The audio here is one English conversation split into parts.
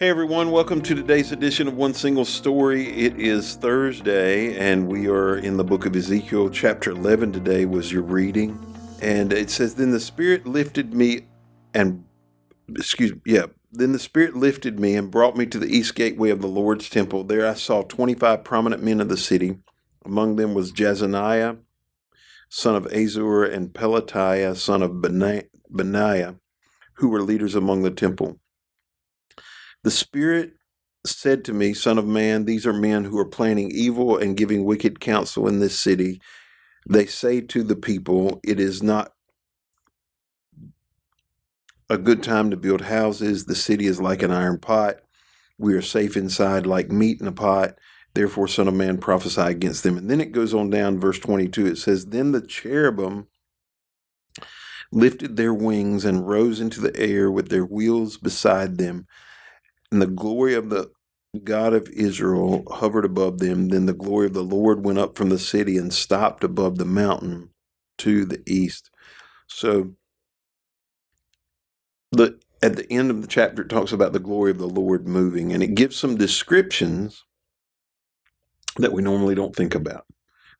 Hey everyone, welcome to today's edition of One Single Story. It is Thursday and we are in the book of Ezekiel. Chapter 11 today was your reading. And it says, Then the Spirit lifted me and brought me to the east gateway of the Lord's temple. There I saw 25 prominent men of the city. Among them was Jezaniah, son of Azur, and Pelatiah, son of Benaiah, who were leaders among the temple. The Spirit said to me, Son of man, these are men who are planning evil and giving wicked counsel in this city. They say to the people, it is not a good time to build houses. The city is like an iron pot. We are safe inside like meat in a pot. Therefore, Son of man, prophesy against them. And then it goes on down, verse 22. It says, Then the cherubim lifted their wings and rose into the air with their wheels beside them. And the glory of the God of Israel hovered above them. Then the glory of the Lord went up from the city and stopped above the mountain to the east. So at the end of the chapter, it talks about the glory of the Lord moving, and it gives some descriptions that we normally don't think about.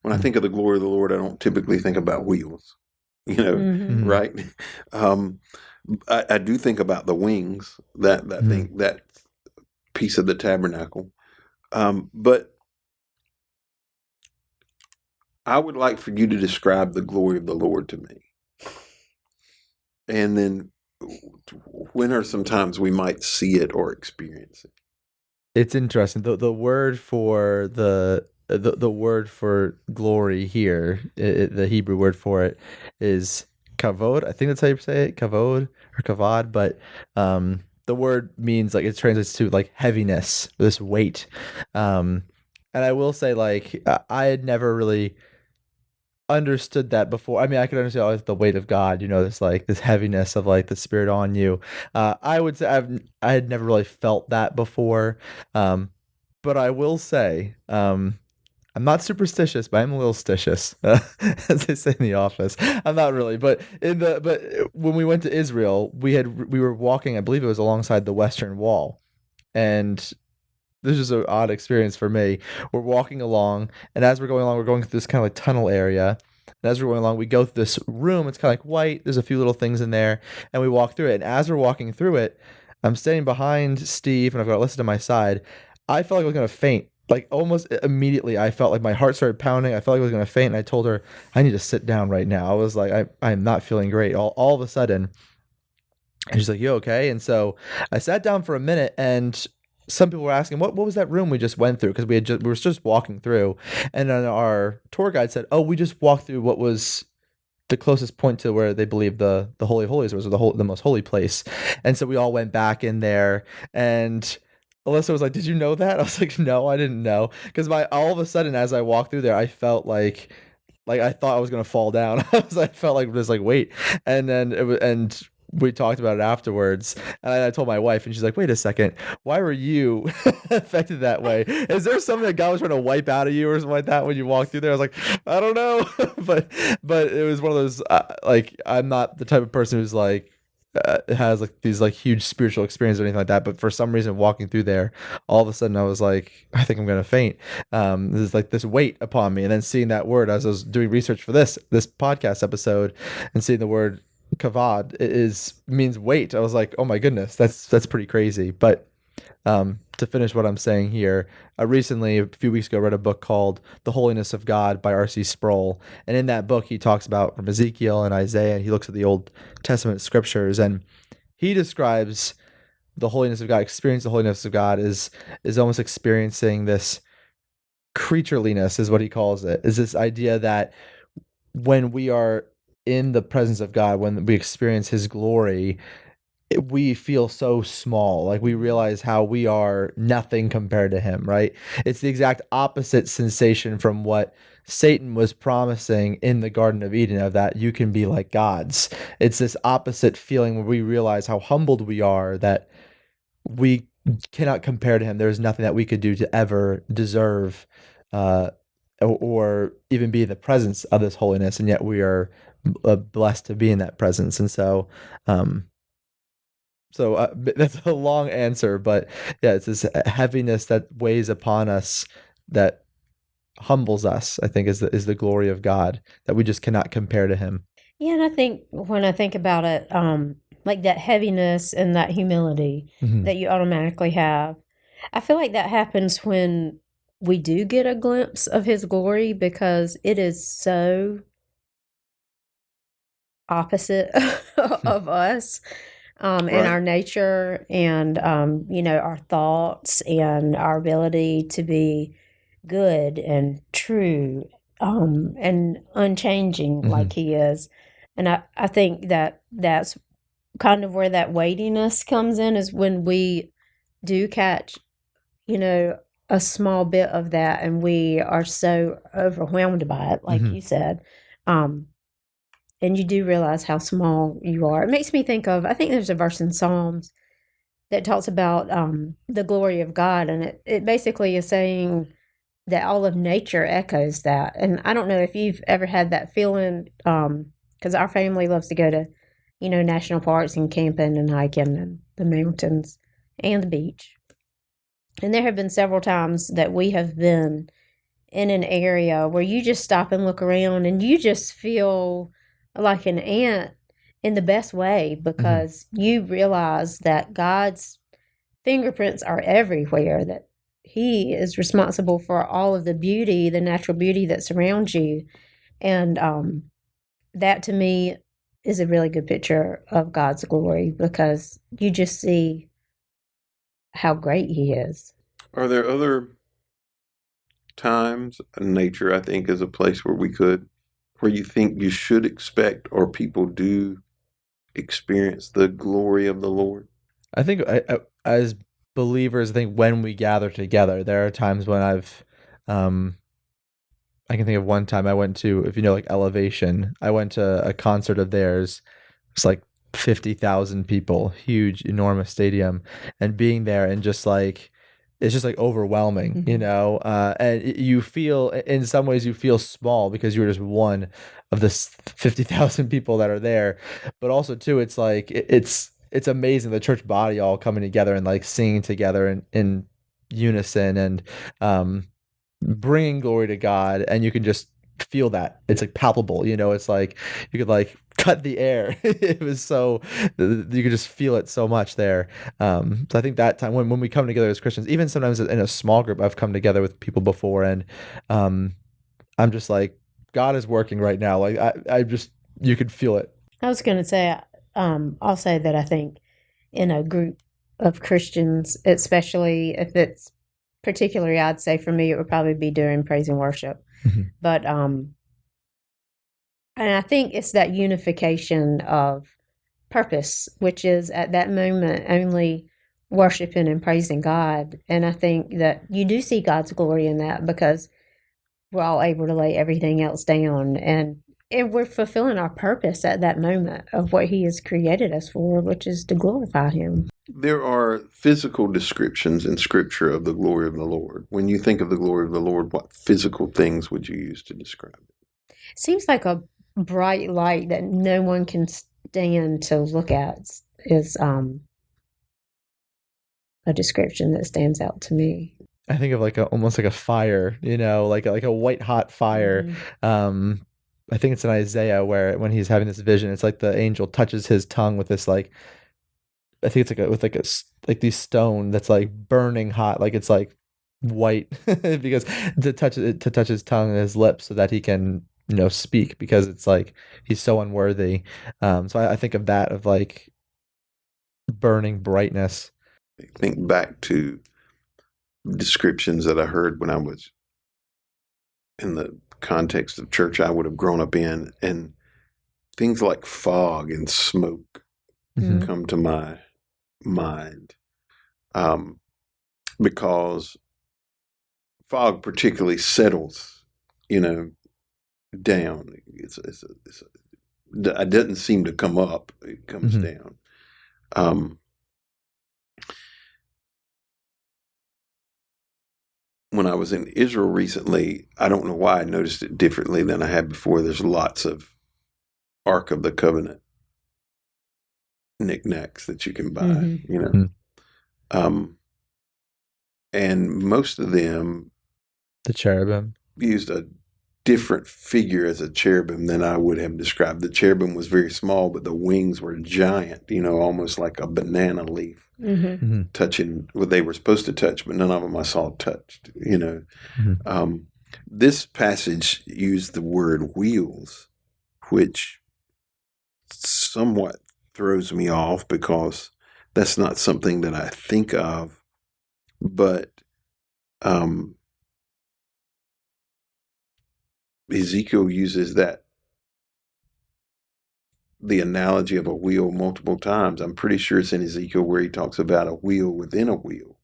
When I think of the glory of the Lord, I don't typically think about wheels, right? I do think about the wings, that piece of the tabernacle. But I would like for you to describe the glory of the Lord to me. And then when are some times we might see it or experience it? It's interesting. The word for the word for glory here, the Hebrew word for it is kavod. I think that's how you say it, kavod or kavad. But the word means, like, it translates to like heaviness, this weight. And I will say, like, I had never really understood that before. I mean, I could understand always the weight of God, this, like, this heaviness of, like, the Spirit on you. I would say I had never really felt that before. But I will say, I'm not superstitious, but I'm a little stitious, as they say in the office. I'm not really, but when we went to Israel, we were walking, I believe it was alongside the Western Wall, and this is an odd experience for me. We're walking along, and as we're going along, we're going through this kind of like tunnel area. And as we're going along, we go through this room. It's kind of like white. There's a few little things in there, and we walk through it. And as we're walking through it, I'm standing behind Steve, and I've got Alyssa to my side. I felt like I was gonna faint. Like, almost immediately, I felt like my heart started pounding. I felt like I was gonna faint, and I told her, I need to sit down right now. I was like, I'm not feeling great. All of a sudden, and she's like, you okay? And so I sat down for a minute, and some people were asking, what was that room we just went through? Because we were just walking through, and then our tour guide said, oh, we just walked through what was the closest point to where they believed the Holy of Holies was, the most holy place. And so we all went back in there, and Alyssa was like, did you know that? I was like, no, I didn't know. Because all of a sudden, as I walked through there, I felt like I thought I was gonna fall down. I felt like this, like, weight. And then we talked about it afterwards, and I told my wife, and she's like, wait a second, why were you affected that way? Is there something that God was trying to wipe out of you or something like that when you walked through there? I was like, I don't know. but it was one of those, like, I'm not the type of person who's like, has like these like huge spiritual experience or anything like that, but for some reason walking through there, all of a sudden I was like, I think I'm gonna faint. There's like this weight upon me, and then seeing that word as I was doing research for this podcast episode, and seeing the word kavad means weight. I was like, oh my goodness, that's pretty crazy. But to finish what I'm saying here, recently, a few weeks ago, I read a book called The Holiness of God by R.C. Sproul. And in that book, he talks about from Ezekiel and Isaiah, and he looks at the Old Testament scriptures, and he describes the holiness of God, experience the holiness of God is almost experiencing this creatureliness, is what he calls it, is this idea that when we are in the presence of God, when we experience his glory, we feel so small. Like, we realize how we are nothing compared to him, right? It's the exact opposite sensation from what Satan was promising in the Garden of Eden, of that you can be like gods. It's this opposite feeling where we realize how humbled we are, that we cannot compare to him. There's nothing that we could do to ever deserve or even be in the presence of this holiness, and yet we are blessed to be in that presence. And so So that's a long answer, but yeah, it's this heaviness that weighs upon us that humbles us, I think, is the glory of God that we just cannot compare to him. Yeah, and I think when I think about it, like that heaviness and that humility Mhm. that you automatically have, I feel like that happens when we do get a glimpse of his glory because it is so opposite of us, and Right. our nature and, our thoughts and our ability to be good and true, and unchanging like Mhm. he is. And I think that that's kind of where that weightiness comes in is when we do catch, you know, a small bit of that and we are so overwhelmed by it, like Mhm. you said. Um, and you do realize how small you are. It makes me think of, I think there's a verse in Psalms that talks about the glory of God. And it basically is saying that all of nature echoes that. And I don't know if you've ever had that feeling, because our family loves to go to, national parks and camping and hiking and the mountains and the beach. And there have been several times that we have been in an area where you just stop and look around and you just feel like an ant in the best way Mhm. because you realize that God's fingerprints are everywhere, that He is responsible for all of the beauty, the natural beauty that surrounds you. And that to me is a really good picture of God's glory because you just see how great He is. Are there other times nature, I think, is a place where where you think you should expect or people do experience the glory of the Lord? I think as believers, I think when we gather together, there are times when um, I can think of one time I went to, if you know, like Elevation, I went to a concert of theirs. It's like 50,000 people, huge, enormous stadium, and being there and just like, it's just like overwhelming, Mhm. and you feel, in some ways, you feel small because you're just one of the 50,000 people that are there. But also, too, it's like, it's amazing the church body all coming together and like singing together in unison and, bringing glory to God, and you can just feel that it's like palpable. It's like you could like cut the air. It was so you could just feel it so much there. So I think that time when we come together as Christians, even sometimes in a small group, I've come together with people before, and um, I'm just like, God is working right now. Like I just you could feel it. I was going to say, I'll say that I think in a group of Christians, especially if it's particularly, I'd say for me, it would probably be during praise and worship. Mhm. But, and I think it's that unification of purpose, which is at that moment only worshiping and praising God. And I think that you do see God's glory in that because we're all able to lay everything else down and we're fulfilling our purpose at that moment of what He has created us for, which is to glorify Him. There are physical descriptions in Scripture of the glory of the Lord. When you think of the glory of the Lord, what physical things would you use to describe it? Seems like a bright light that no one can stand to look at is a description that stands out to me. I think of like almost like a fire, like a white hot fire. Mhm. Um, I think it's in Isaiah where when he's having this vision, it's like the angel touches his tongue with this like, I think it's like with like like these stone that's like burning hot, like it's like white because to touch his tongue and his lips so that he can speak because it's like he's so unworthy. So I think of that, of like burning brightness. Think back to descriptions that I heard when I was in the context of church I would have grown up in, and things like fog and smoke Hmm. Mhm. come to my mind, um, because fog particularly settles, you know, down. It doesn't seem to come up; it comes Hmm. down. Um, when I was in Israel recently, I don't know why I noticed it differently than I had before. There's lots of Ark of the Covenant knickknacks that you can buy, Mm-hmm. you know. Mm. And most of them The cherubim. used a different figure as a cherubim than I would have described. The cherubim was very small, but the wings were giant, you know, almost like a banana leaf, Mm-hmm. touching what they were supposed to touch, but none of them I saw touched, you know. Mm-hmm. This passage used the word wheels, which somewhat throws me off because that's not something that I think of, but Ezekiel uses the analogy of a wheel multiple times. I'm pretty sure it's in Ezekiel where he talks about a wheel within a wheel.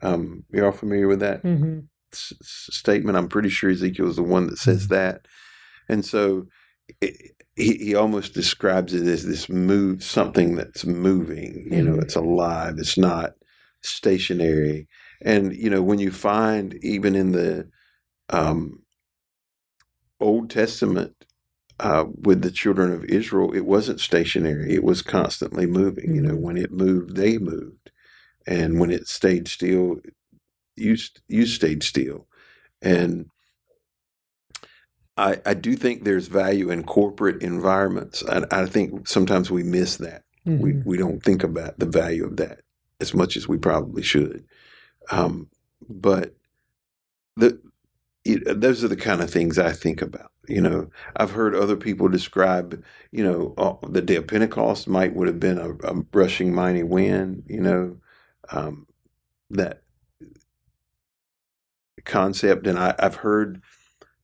You're all familiar with that Mm-hmm. statement? I'm pretty sure Ezekiel is the one that says that. And so he almost describes it as something that's moving, you know, it's alive, it's not stationary. And, you know, when you find even in the Old Testament, with the children of Israel, it wasn't stationary. It was constantly moving. You know, when it moved, they moved. And when it stayed still, you stayed still. And I do think there's value in corporate environments. I think sometimes we miss that. We don't think about the value of that as much as we probably should. But those are the kind of things I think about. You know, I've heard other people describe, you know, the day of Pentecost would have been a rushing mighty wind, you know, that concept. And I've heard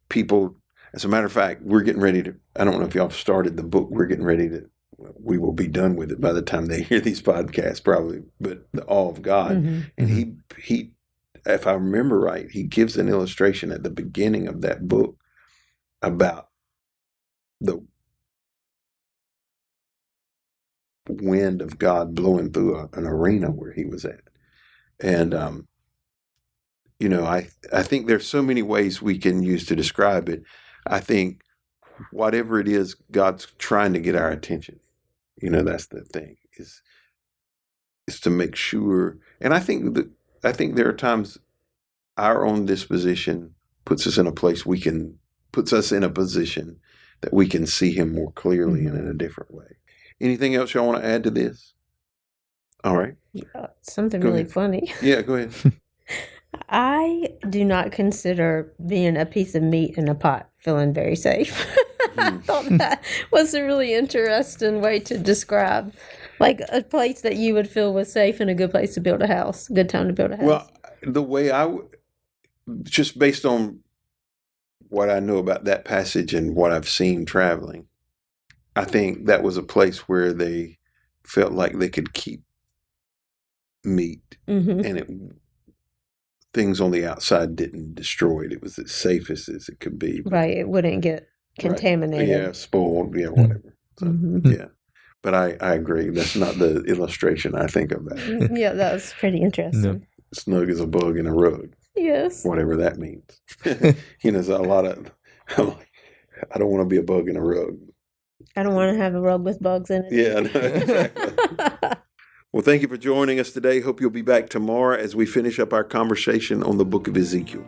people, as a matter of fact, we're getting ready to, I don't know if y'all have started the book, we will be done with it by the time they hear these podcasts probably, but the awe of God. And he, if I remember right, he gives an illustration at the beginning of that book about the wind of God blowing through an arena where he was at. And, you know, I think there's so many ways we can use to describe it. I think whatever it is, God's trying to get our attention. You know, that's the thing is to make sure. And I think there are times our own disposition puts us in a position that we can see him more clearly and in a different way. Anything else y'all want to add to this? All right. Yeah, something Go really ahead. funny. Yeah, go ahead. I do not consider being a piece of meat in a pot feeling very safe. I thought that was a really interesting way to describe, like, a place that you would feel was safe and a good place to build a house, good time to build a house. Well, the way just based on what I know about that passage and what I've seen traveling, I think that was a place where they felt like they could keep meat and things on the outside didn't destroy it. It was as safest as it could be. Right. It wouldn't get contaminated. Right. Yeah, spoiled. Yeah, whatever. So, yeah. But I agree. That's not the illustration I think about. Yeah, that was pretty interesting. No. Snug as a bug in a rug. Yes. Whatever that means. You know, there's a lot of, I'm like, I don't want to be a bug in a rug. I don't want to have a rug with bugs in it. Yeah, no, exactly. Well, thank you for joining us today. Hope you'll be back tomorrow as we finish up our conversation on the book of Ezekiel.